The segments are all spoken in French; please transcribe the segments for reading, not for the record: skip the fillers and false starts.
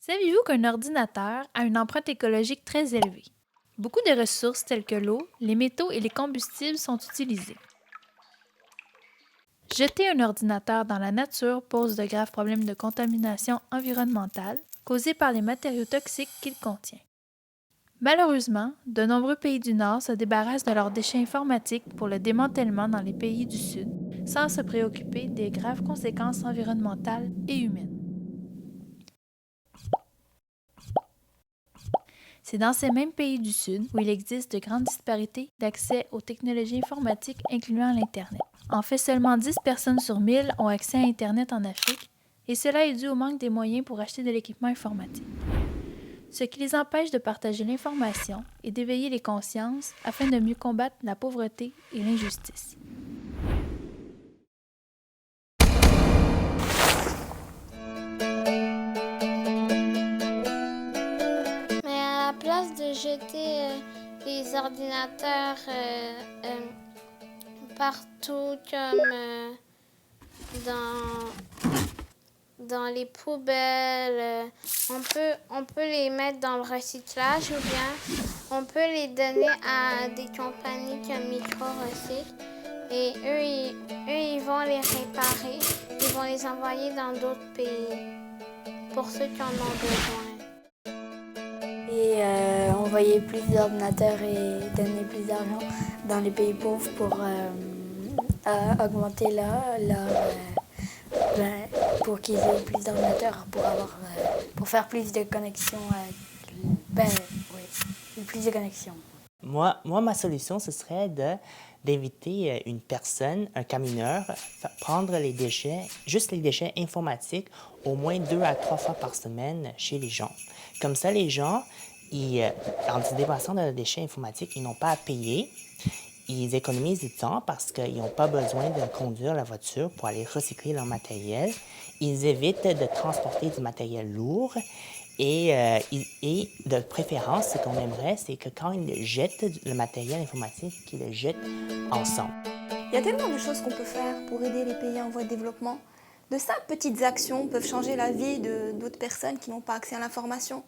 Saviez-vous qu'un ordinateur a une empreinte écologique très élevée? Beaucoup de ressources telles que l'eau, les métaux et les combustibles sont utilisés. Jeter un ordinateur dans la nature pose de graves problèmes de contamination environnementale causés par les matériaux toxiques qu'il contient. Malheureusement, de nombreux pays du Nord se débarrassent de leurs déchets informatiques pour le démantèlement dans les pays du Sud, sans se préoccuper des graves conséquences environnementales et humaines. C'est dans ces mêmes pays du Sud où il existe de grandes disparités d'accès aux technologies informatiques incluant l'Internet. En fait, seulement 10 personnes sur 1000 ont accès à Internet en Afrique, et cela est dû au manque des moyens pour acheter de l'équipement informatique. Ce qui les empêche de partager l'information et d'éveiller les consciences afin de mieux combattre la pauvreté et l'injustice. Mais à la place de jeter les ordinateurs partout comme dans les poubelles, on peut les mettre dans le recyclage ou bien on peut les donner à des compagnies comme Micro-Recycle et ils vont les réparer, ils vont les envoyer dans d'autres pays pour ceux qui en ont besoin. Et envoyer plus d'ordinateurs et donner plus d'argent dans les pays pauvres pour augmenter pour qu'ils aient plus d'ordinateurs, pour faire plus de connexions. Plus de connexions. Moi, ma solution, ce serait d'inviter une personne, un camionneur, prendre les déchets, juste les déchets informatiques, au moins 2 à 3 fois par semaine chez les gens. Comme ça, les gens, en se débarrassant de déchets informatiques, ils n'ont pas à payer. Ils économisent du temps parce qu'ils n'ont pas besoin de conduire la voiture pour aller recycler leur matériel. Ils évitent de transporter du matériel lourd. Et de préférence, ce qu'on aimerait, c'est que quand ils jettent le matériel informatique, qu'ils le jettent ensemble. Il y a tellement de choses qu'on peut faire pour aider les pays en voie de développement. De simples petites actions peuvent changer la vie d'autres personnes qui n'ont pas accès à l'information.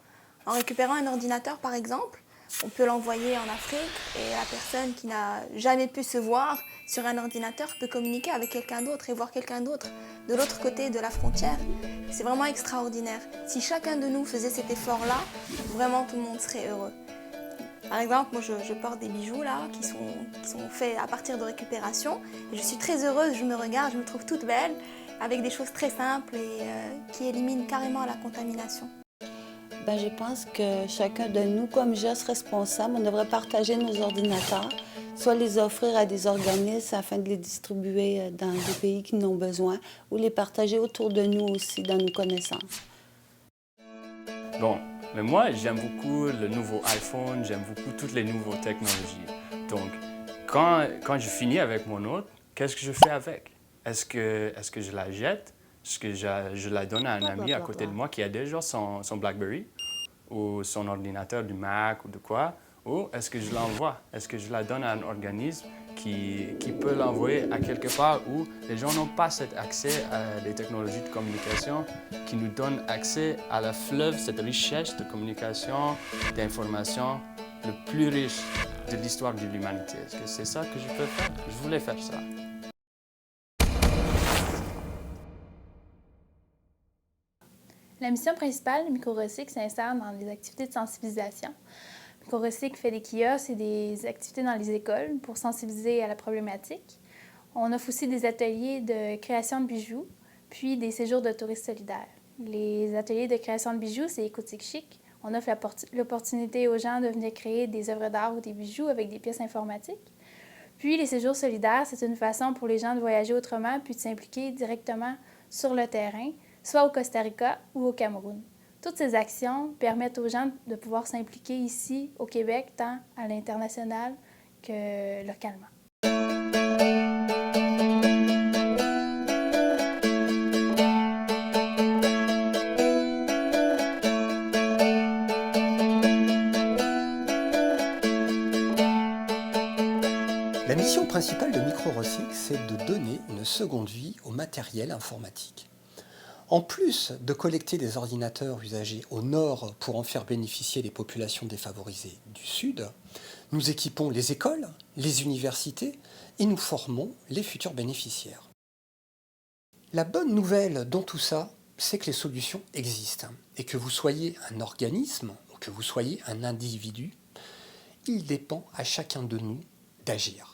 En récupérant un ordinateur, par exemple, on peut l'envoyer en Afrique et la personne qui n'a jamais pu se voir sur un ordinateur peut communiquer avec quelqu'un d'autre et voir quelqu'un d'autre de l'autre côté de la frontière. C'est vraiment extraordinaire. Si chacun de nous faisait cet effort-là, vraiment tout le monde serait heureux. Par exemple, moi je porte des bijoux là qui sont faits à partir de récupération et je suis très heureuse, je me regarde, je me trouve toute belle avec des choses très simples et qui éliminent carrément la contamination. Je pense que chacun de nous, comme gestes responsables, on devrait partager nos ordinateurs, soit les offrir à des organismes afin de les distribuer dans des pays qui en ont besoin, ou les partager autour de nous aussi, dans nos connaissances. Bon, mais moi, j'aime beaucoup le nouveau iPhone, j'aime beaucoup toutes les nouvelles technologies. Donc, quand je finis avec mon autre, qu'est-ce que je fais avec? Est-ce que je la jette? Est-ce que je la donne à un ami à côté de moi qui a déjà son BlackBerry ou son ordinateur du Mac ou de quoi? Ou est-ce que je l'envoie? Est-ce que je la donne à un organisme qui peut l'envoyer à quelque part où les gens n'ont pas cet accès à des technologies de communication qui nous donnent accès à la fleuve, cette richesse de communication, d'information le plus riche de l'histoire de l'humanité? Est-ce que c'est ça que je peux faire? Je voulais faire ça. La mission principale de Micro-Recycle s'insère dans les activités de sensibilisation. Micro-Recycle fait des kiosques et des activités dans les écoles pour sensibiliser à la problématique. On offre aussi des ateliers de création de bijoux, puis des séjours de touristes solidaires. Les ateliers de création de bijoux, c'est Écotique Chic. On offre l'opportunité aux gens de venir créer des œuvres d'art ou des bijoux avec des pièces informatiques. Puis les séjours solidaires, c'est une façon pour les gens de voyager autrement puis de s'impliquer directement sur le terrain, soit au Costa Rica ou au Cameroun. Toutes ces actions permettent aux gens de pouvoir s'impliquer ici, au Québec, tant à l'international que localement. La mission principale de Micro-Recycle, c'est de donner une seconde vie au matériel informatique. En plus de collecter des ordinateurs usagés au nord pour en faire bénéficier les populations défavorisées du sud, nous équipons les écoles, les universités et nous formons les futurs bénéficiaires. La bonne nouvelle dans tout ça, c'est que les solutions existent et que vous soyez un organisme ou que vous soyez un individu, il dépend à chacun de nous d'agir.